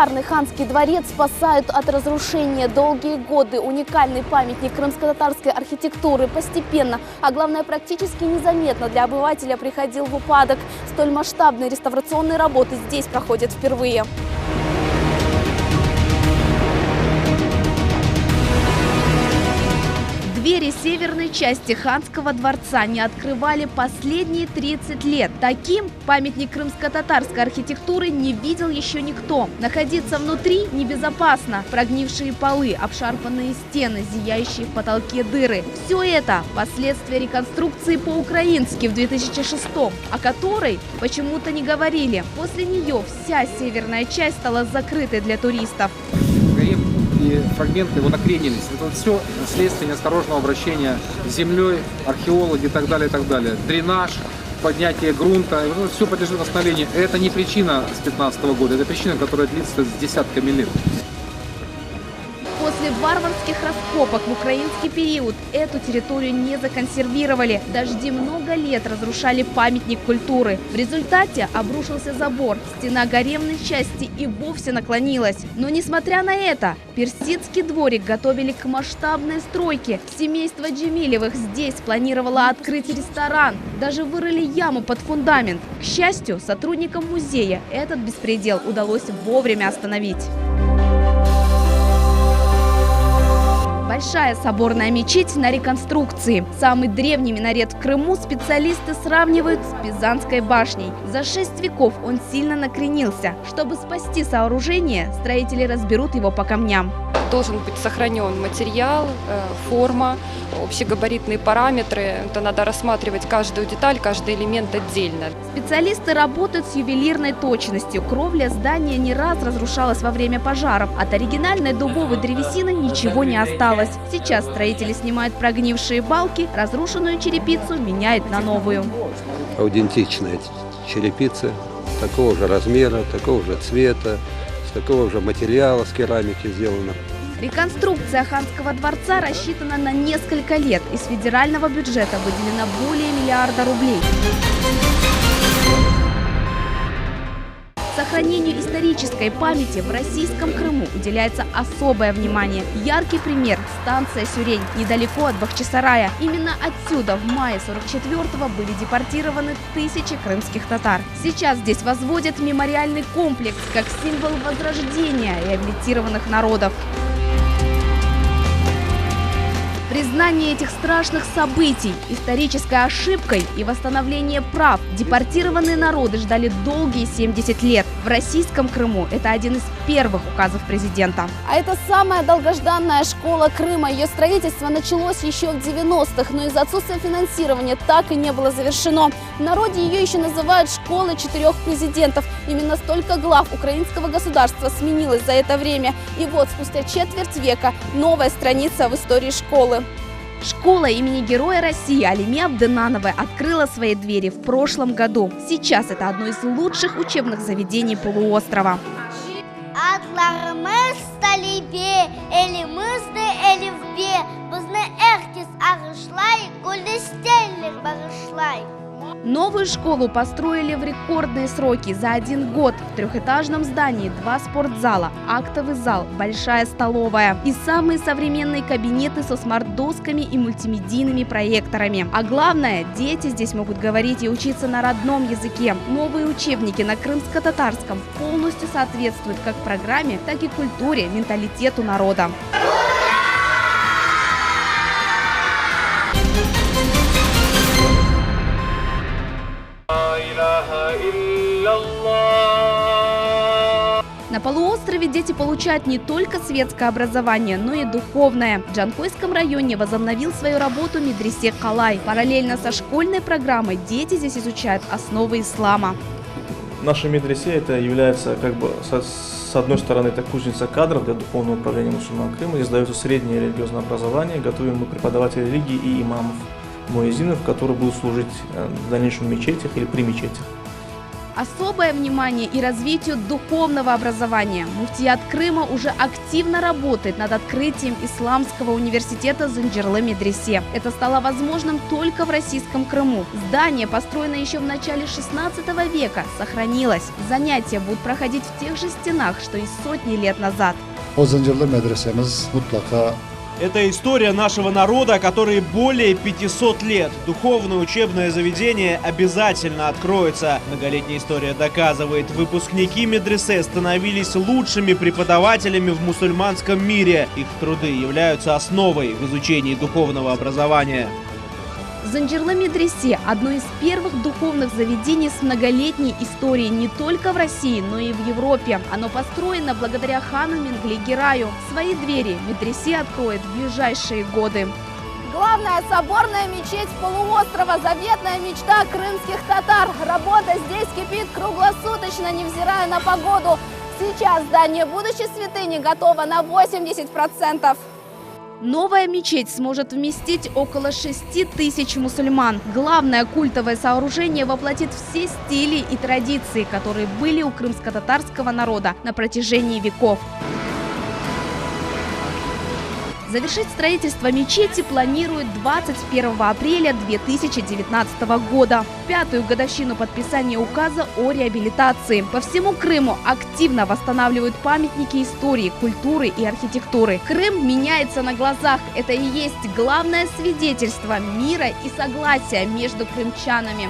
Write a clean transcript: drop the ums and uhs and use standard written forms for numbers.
легендарный ханский дворец спасают от разрушения. Долгие годы уникальный памятник крымско-татарской архитектуры постепенно, а главное практически незаметно для обывателя приходил в упадок. Столь масштабные реставрационные работы здесь проходят впервые. Двери северной части ханского дворца не открывали последние 30 лет. Таким памятник крымско-татарской архитектуры не видел еще никто. Находиться внутри небезопасно. Прогнившие полы, обшарпанные стены, зияющие в потолке дыры. Все это последствия реконструкции по-украински в 2006-м, о которой почему-то не говорили. После нее вся северная часть стала закрытой для туристов. И фрагменты его накренились. Это вот все следствие неосторожного обращения с землей, археологи и так далее, и так далее. Дренаж, поднятие грунта, вот все подлежит восстановлению. Это не причина с 2015 года, это причина, которая длится с десятками лет. После варварских раскопок в украинский период эту территорию не законсервировали. Дожди много лет разрушали памятник культуры. В результате обрушился забор, стена гаремной части и вовсе наклонилась. Но несмотря на это, персидский дворик готовили к масштабной стройке. Семейство Джемилевых здесь планировало открыть ресторан. Даже вырыли яму под фундамент. К счастью, сотрудникам музея этот беспредел удалось вовремя остановить. Большая соборная мечеть на реконструкции. Самый древний минарет в Крыму специалисты сравнивают с Пизанской башней. За 6 веков он сильно накренился. Чтобы спасти сооружение, строители разберут его по камням. Должен быть сохранен материал, форма, общегабаритные параметры. Это надо рассматривать каждую деталь, каждый элемент отдельно. Специалисты работают с ювелирной точностью. Кровля здания не раз разрушалась во время пожаров. От оригинальной дубовой древесины ничего не осталось. Сейчас строители снимают прогнившие балки, разрушенную черепицу меняют на новую. Аутентичная черепица такого же размера, такого же цвета, с такого же материала, с керамики сделана. Реконструкция ханского дворца рассчитана на несколько лет. Из федерального бюджета выделено более миллиарда рублей. Сохранению исторической памяти в российском Крыму уделяется особое внимание. Яркий пример – станция Сюрень, недалеко от Бахчисарая. Именно отсюда в мае 44-го были депортированы тысячи крымских татар. Сейчас здесь возводят мемориальный комплекс как символ возрождения реабилитированных народов. Признание этих страшных событий исторической ошибкой и восстановление прав депортированные народы ждали долгие 70 лет. В российском Крыму это один из первых указов президента. А это самая долгожданная школа Крыма. Ее строительство началось еще в 90-х, но из-за отсутствия финансирования так и не было завершено. В народе ее еще называют школой 4 президентов. Именно столько глав украинского государства сменилось за это время. И вот спустя четверть века новая страница в истории школы. Школа имени Героя России Алими Абдынановой открыла свои двери в прошлом году. Сейчас это одно из лучших учебных заведений полуострова. Новую школу построили в рекордные сроки за 1 год. В трехэтажном здании 2 спортзала, актовый зал, большая столовая и самые современные кабинеты со смарт-досками и мультимедийными проекторами. А главное, дети здесь могут говорить и учиться на родном языке. Новые учебники на крымско-татарском полностью соответствуют как программе, так и культуре, менталитету народа. На полуострове дети получают не только светское образование, но и духовное. В Джанкойском районе возобновил свою работу медресе Калай. Параллельно со школьной программой дети здесь изучают основы ислама. Наша медресе это является с одной стороны это кузница кадров для духовного управления мусульман Крыма. Здесь дается среднее религиозное образование, готовим мы преподавателей религии и имамов, муэзинов, которые будут служить в дальнейшем в мечетях или при мечетях. Особое внимание и развитию духовного образования. Муфтият Крыма уже активно работает над открытием Исламского университета Занджирлы Медресе. Это стало возможным только в российском Крыму. Здание, построенное еще в начале 16 века, сохранилось. Занятия будут проходить в тех же стенах, что и сотни лет назад. Это история нашего народа, который более 500 лет. Духовное учебное заведение обязательно откроется. Многолетняя история доказывает, выпускники медресе становились лучшими преподавателями в мусульманском мире. Их труды являются основой в изучении духовного образования. Занджирлы Медресе – одно из первых духовных заведений с многолетней историей не только в России, но и в Европе. Оно построено благодаря хану Менгли Гираю. Свои двери Медресе откроет в ближайшие годы. Главная соборная мечеть полуострова – заветная мечта крымских татар. Работа здесь кипит круглосуточно, невзирая на погоду. Сейчас здание будущей святыни готово на 80%. Новая мечеть сможет вместить около 6 тысяч мусульман. Главное культовое сооружение воплотит все стили и традиции, которые были у крымско-татарского народа на протяжении веков. Завершить строительство мечети планируют 21 апреля 2019 года, в 5-ю годовщину подписания указа о реабилитации. По всему Крыму активно восстанавливают памятники истории, культуры и архитектуры. Крым меняется на глазах. Это и есть главное свидетельство мира и согласия между крымчанами.